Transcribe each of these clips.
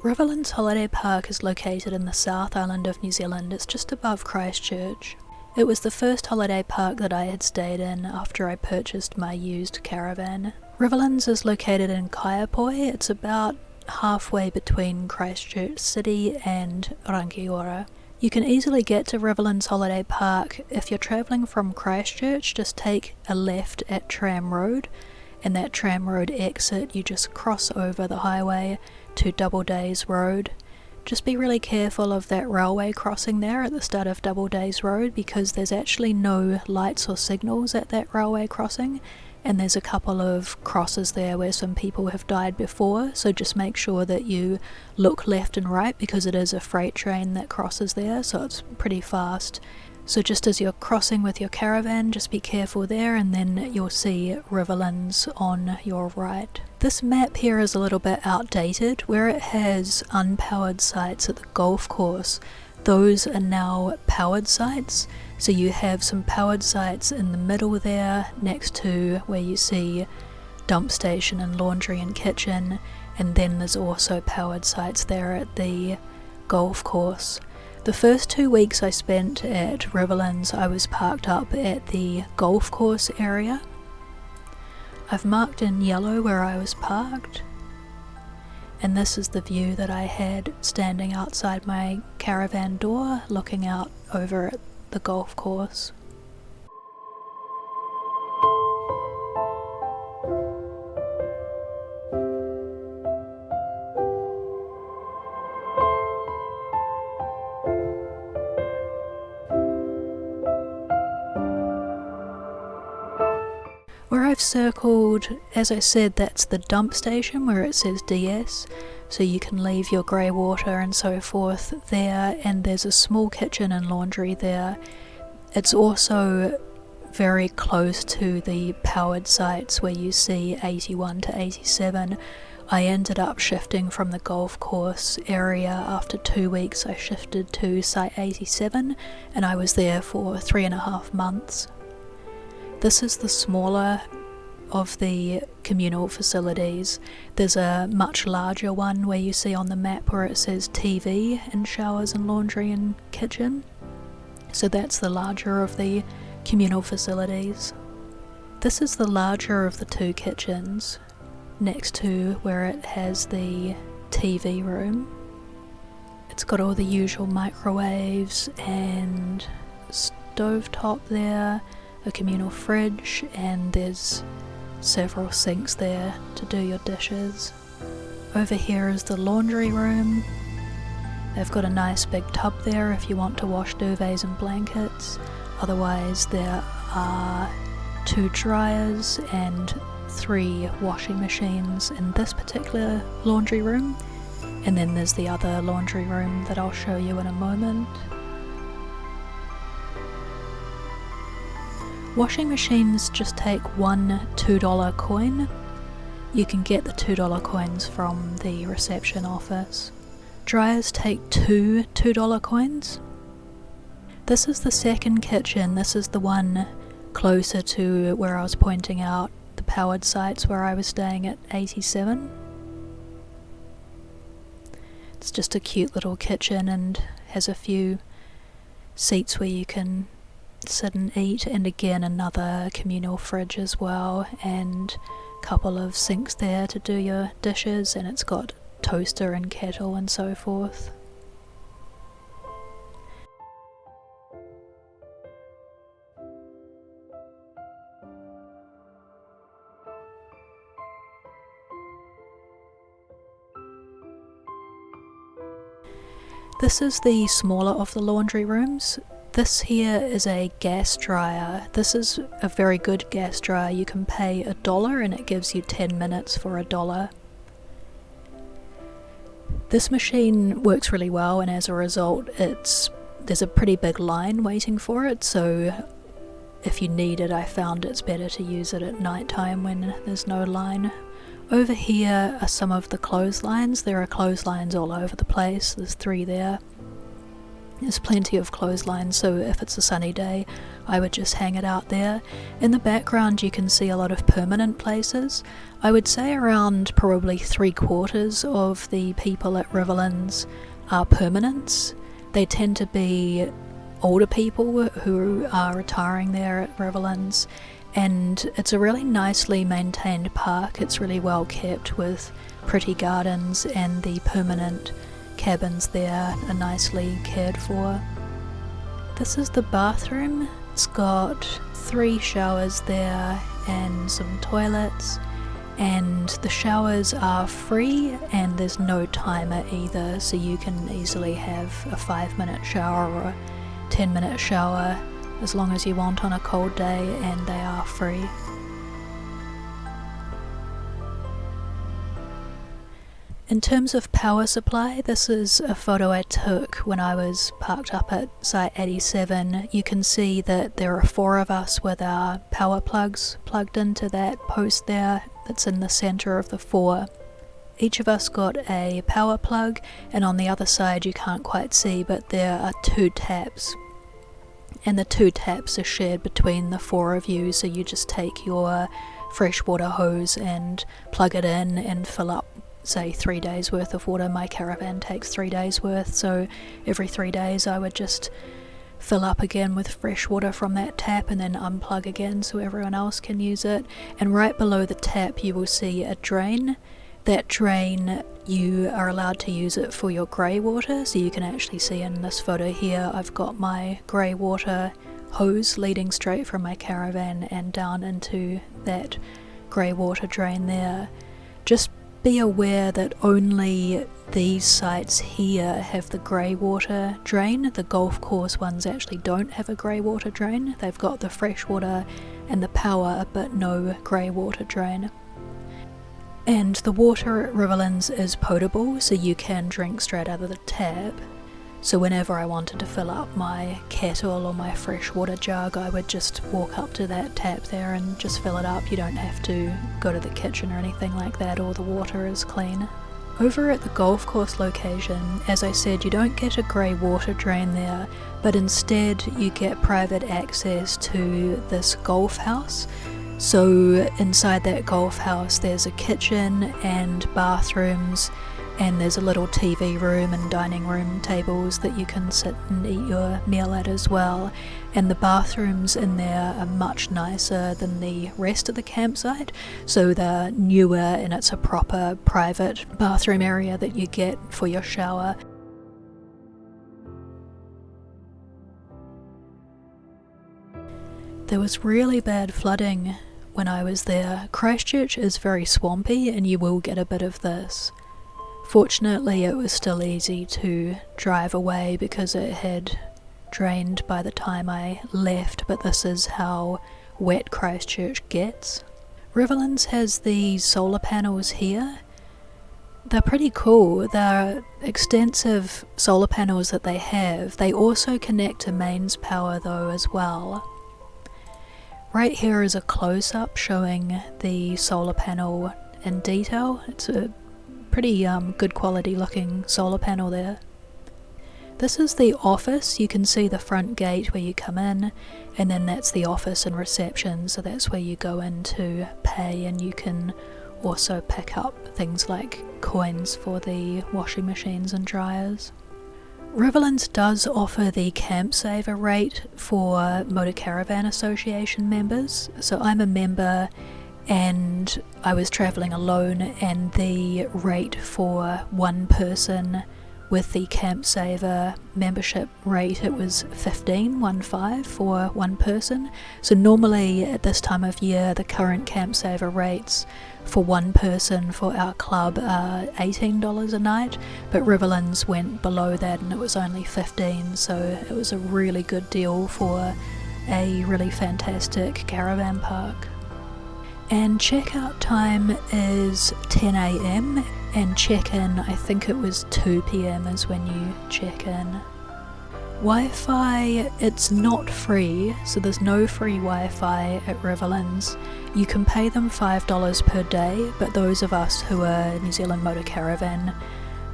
Riverlands Holiday Park is located in the South Island of New Zealand. It's just above Christchurch. It was the first holiday park that I had stayed in after I purchased my used caravan. Riverlands is located in Kaiapoi. It's about halfway between Christchurch City and Rangiora. You can easily get to Riverlands Holiday Park. If you're travelling from Christchurch, just take a left at Tram Road, and that Tram Road exit you just cross over the highway to Doubledays Road. Just be really careful of that railway crossing there at the start of Doubledays Road, because there's actually no lights or signals at that railway crossing, and there's a couple of crosses there where some people have died before, so just make sure that you look left and right, because it is a freight train that crosses there, so it's pretty fast. So just as you're crossing with your caravan, just be careful there, and then you'll see Riverlands on your right. This map here is a little bit outdated. Where it has unpowered sites at the golf course, those are now powered sites. So you have some powered sites in the middle there, next to where you see dump station and laundry and kitchen, and then there's also powered sites there at the golf course. The first 2 weeks I spent at Riverlands, I was parked up at the golf course area. I've marked in yellow where I was parked, and this is the view that I had standing outside my caravan door, looking out over at the golf course. Where I've circled, as I said, that's the dump station where it says DS, so you can leave your grey water and so forth there, and there's a small kitchen and laundry there. It's also very close to the powered sites where you see 81 to 87. I ended up shifting from the golf course area. After 2 weeks I shifted to site 87, and I was there for 3.5 months. This is the smaller of the communal facilities. There's a much larger one where you see on the map where it says TV and showers and laundry and kitchen. So that's the larger of the communal facilities. This is the larger of the two kitchens, next to where it has the TV room. It's got all the usual microwaves and stovetop there, a communal fridge, and there's several sinks there to do your dishes. Over here is the laundry room. They've got a nice big tub there if you want to wash duvets and blankets. Otherwise there are 2 dryers and 3 washing machines in this particular laundry room, and then there's the other laundry room that I'll show you in a moment. Washing machines just take one $2 coin. You can get the $2 coins from the reception office. Dryers take 2 $2 coins. This is the second kitchen. This is the one closer to where I was pointing out the powered sites where I was staying at 87. It's just a cute little kitchen and has a few seats where you can sit and eat, and again another communal fridge as well, and a couple of sinks there to do your dishes, and it's got toaster and kettle and so forth. This is the smaller of the laundry rooms. This here is a gas dryer. This is a very good gas dryer. You can pay $1 and it gives you 10 minutes for $1. This machine works really well, and as a result there's a pretty big line waiting for it, so if you need it, I found it's better to use it at night time when there's no line. Over here are some of the clotheslines. There are clotheslines all over the place. There's 3 there. There's plenty of clotheslines, so if it's a sunny day, I would just hang it out there. In the background you can see a lot of permanent places. I would say around probably 3/4 of the people at Riverlands are permanents. They tend to be older people who are retiring there at Riverlands, and it's a really nicely maintained park. It's really well kept with pretty gardens, and the permanent cabins there are nicely cared for. This is the bathroom. It's got 3 showers there and some toilets, and the showers are free and there's no timer either, so you can easily have a 5-minute shower or a 10-minute shower as long as you want on a cold day, and they are free. In terms of power supply, this is a photo I took when I was parked up at Site 87. You can see that there are 4 of us with our power plugs plugged into that post there that's in the centre of the 4. Each of us got a power plug, and on the other side you can't quite see, but there are 2 taps. And the 2 taps are shared between the 4 of you, so you just take your freshwater hose and plug it in and fill up, say, 3 days worth of water. My Caravan takes 3 days worth, so every 3 days I would just fill up again with fresh water from that tap and then unplug again so everyone else can use it. And right below the tap you will see a drain. That drain, you are allowed to use it for your grey water, so you can actually see in this photo here I've got my grey water hose leading straight from my Caravan and down into that grey water drain there. Just be aware that only these sites here have the grey water drain. The golf course ones actually don't have a grey water drain. They've got the fresh water and the power, but no grey water drain. And the water at Riverlands is potable, so you can drink straight out of the tap. So whenever I wanted to fill up my kettle or my freshwater jug, I would just walk up to that tap there and just fill it up. You don't have to go to the kitchen or anything like that, or the water is clean. Over at the golf course location, as I said, you don't get a grey water drain there, but instead you get private access to this golf house. So inside that golf house there's a kitchen and bathrooms, and there's a little TV room and dining room tables that you can sit and eat your meal at as well. And the bathrooms in there are much nicer than the rest of the campsite, so they're newer and it's a proper private bathroom area that you get for your shower. There was really bad flooding when I was there. Christchurch is very swampy and you will get a bit of this. Fortunately it was still easy to drive away because it had drained by the time I left, but this is how wet Christchurch gets. Riverlands has these solar panels here. They're pretty cool. They're extensive solar panels that they have. They also connect to mains power though as well. Right here is a close-up showing the solar panel in detail. It's a pretty good quality looking solar panel there. This is the office. You can see the front gate where you come in, and then that's the office and reception, so that's where you go in to pay, and you can also pick up things like coins for the washing machines and dryers. Riverlands does offer the Camp Saver rate for Motor Caravan Association members, so I'm a member and I was travelling alone, and the rate for one person with the Camp Saver membership rate, it was 15 for one person. So normally at this time of year the current Camp Saver rates for one person for our club are $18 a night, but Riverlands went below that and it was only 15, so it was a really good deal for a really fantastic caravan park. And checkout time is 10 AM and check-in, I think it was 2 PM is when you check in. Wi-Fi, it's not free, so there's no free Wi-Fi at Riverlands. You can pay them $5 per day, but those of us who are New Zealand Motor Caravan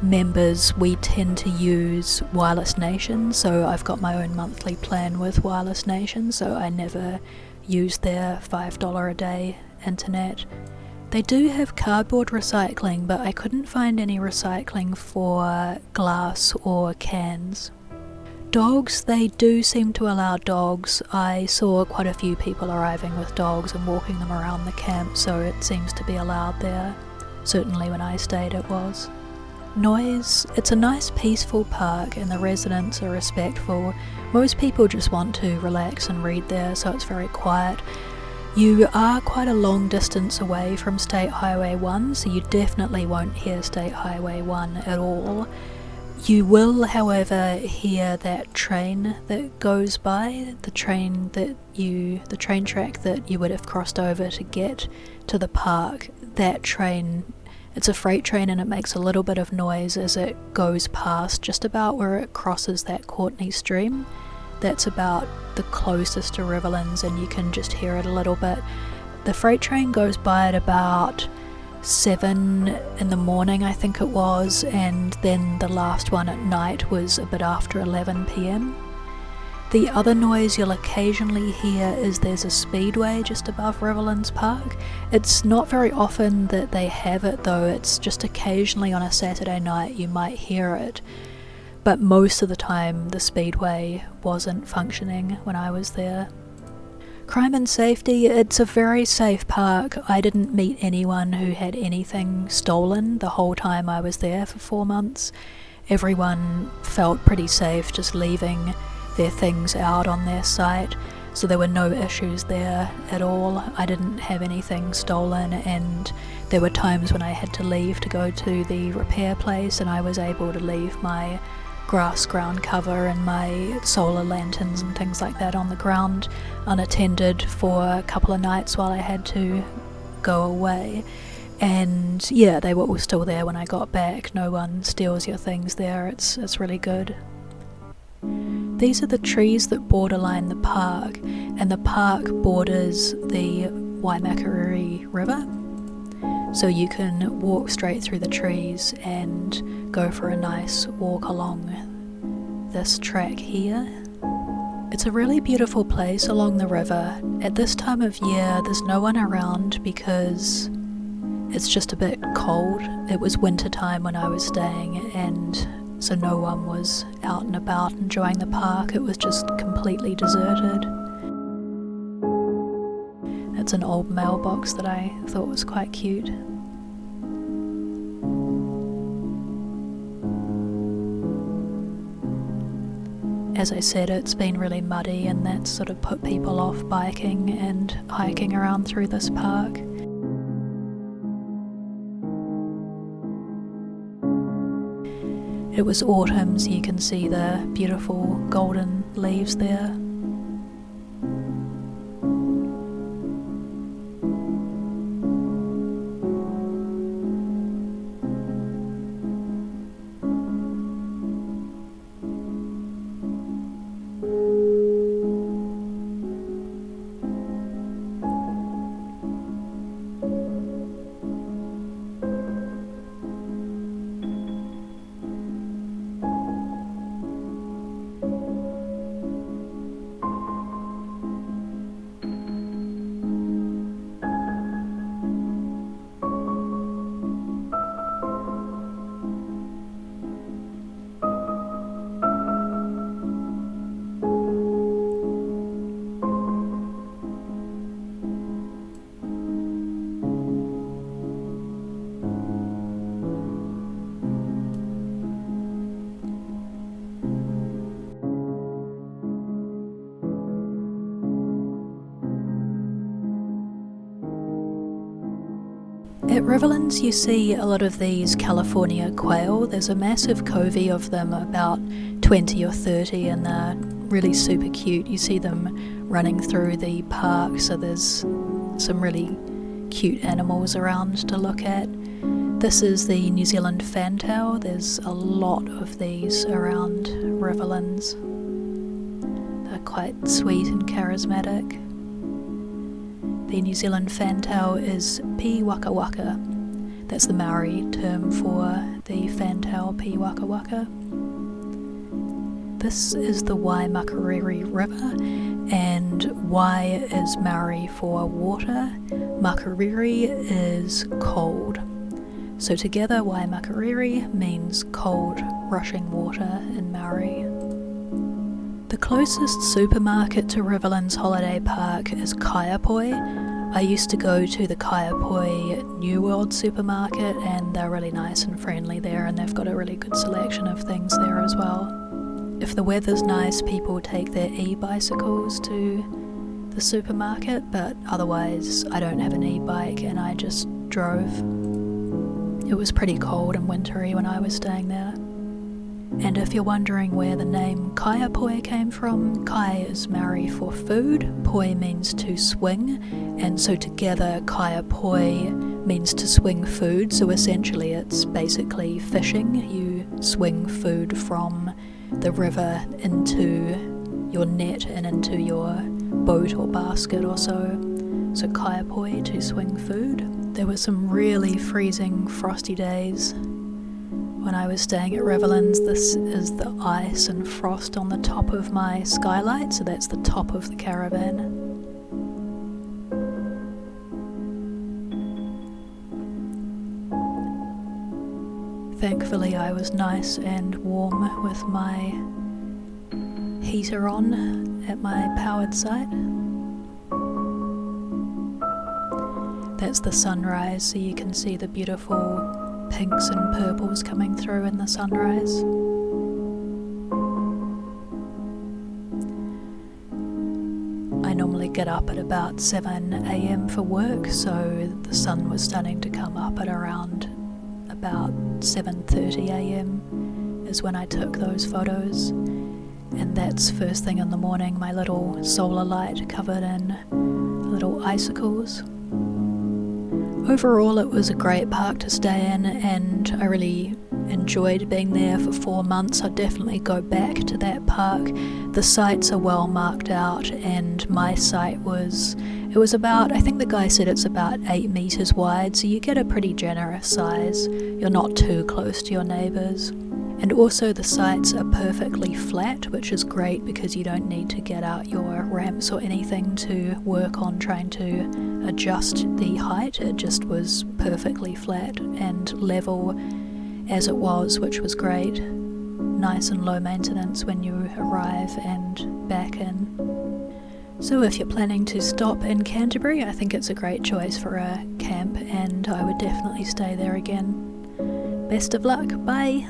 members, we tend to use Wireless Nation, so I've got my own monthly plan with Wireless Nation, so I never use their $5 a day internet. They do have cardboard recycling, but I couldn't find any recycling for glass or cans. Dogs, they do seem to allow dogs. I saw quite a few people arriving with dogs and walking them around the camp, so it seems to be allowed there. Certainly when I stayed it was. Noise, it's a nice peaceful park and the residents are respectful. Most people just want to relax and read there, so it's very quiet. You are quite a long distance away from State Highway 1, so you definitely won't hear State Highway 1 at all. You will, however, hear that train that goes by, the train track that you would have crossed over to get to the park. That train, it's a freight train and it makes a little bit of noise as it goes past just about where it crosses that Courtney stream. That's about the closest to Riverlands and you can just hear it a little bit. The freight train goes by at about 7 in the morning, I think it was, and then the last one at night was a bit after 11 p.m. The other noise you'll occasionally hear is there's a speedway just above Riverlands Park. It's not very often that they have it though, it's just occasionally on a Saturday night you might hear it. But most of the time the speedway wasn't functioning when I was there. Crime and safety, it's a very safe park. I didn't meet anyone who had anything stolen the whole time I was there for 4 months. Everyone felt pretty safe just leaving their things out on their site, so there were no issues there at all. I didn't have anything stolen, and there were times when I had to leave to go to the repair place and I was able to leave my grass ground cover and my solar lanterns and things like that on the ground unattended for a couple of nights while I had to go away. And yeah, they were all still there when I got back. No one steals your things there. It's really good. These are the trees that borderline the park, and the park borders the Waimakariri River. So you can walk straight through the trees and go for a nice walk along this track here. It's a really beautiful place along the river. At this time of year there's no one around because it's just a bit cold. It was winter time when I was staying, and so no one was out and about enjoying the park. It was just completely deserted. It's an old mailbox that I thought was quite cute. As I said, it's been really muddy and that's sort of put people off biking and hiking around through this park. It was autumn, so you can see the beautiful golden leaves there. At Riverlands you see a lot of these California quail. There's a massive covey of them, about 20 or 30, and they're really super cute. You see them running through the park, so there's some really cute animals around to look at. This is the New Zealand fantail. There's a lot of these around Riverlands. They're quite sweet and charismatic. The New Zealand fantail is P. waka waka. That's the Maori term for the fantail pi waka waka. This is the Waimakariri River, and Wai is Maori for water, Makariri is cold. So together Waimakariri means cold, rushing water in Maori. The closest supermarket to Riverlands Holiday Park is Kaiapoi. I used to go to the Kaiapoi New World supermarket, and they're really nice and friendly there, and they've got a really good selection of things there as well. If the weather's nice, people take their e-bicycles to the supermarket, but otherwise I don't have an e-bike and I just drove. It was pretty cold and wintry when I was staying there. And if you're wondering where the name Kaiapoi came from, Kai is Maori for food, poi means to swing, and so together Kaiapoi means to swing food, so essentially it's basically fishing. You swing food from the river into your net and into your boat or basket or so. So Kaiapoi, to swing food. There were some really freezing, frosty days when I was staying at Riverlands. This is the ice and frost on the top of my skylight, so that's the top of the caravan. Thankfully I was nice and warm with my heater on at my powered site. That's the sunrise, so you can see the beautiful pinks and purples coming through in the sunrise. I normally get up at about 7 a.m. for work, so the sun was starting to come up at around about 7:30 a.m. is when I took those photos, and that's first thing in the morning, my little solar light covered in little icicles. Overall it was a great park to stay in, and I really enjoyed being there for 4 months. I'd definitely go back to that park. The sites are well marked out, and my site was about, I think the guy said it's about 8 meters wide, so you get a pretty generous size. You're not too close to your neighbours. And also the sites are perfectly flat, which is great because you don't need to get out your ramps or anything to work on trying to adjust the height. It just was perfectly flat and level as it was, which was great. Nice and low maintenance when you arrive and back in. So if you're planning to stop in Canterbury, I think it's a great choice for a camp, and I would definitely stay there again. Best of luck, bye!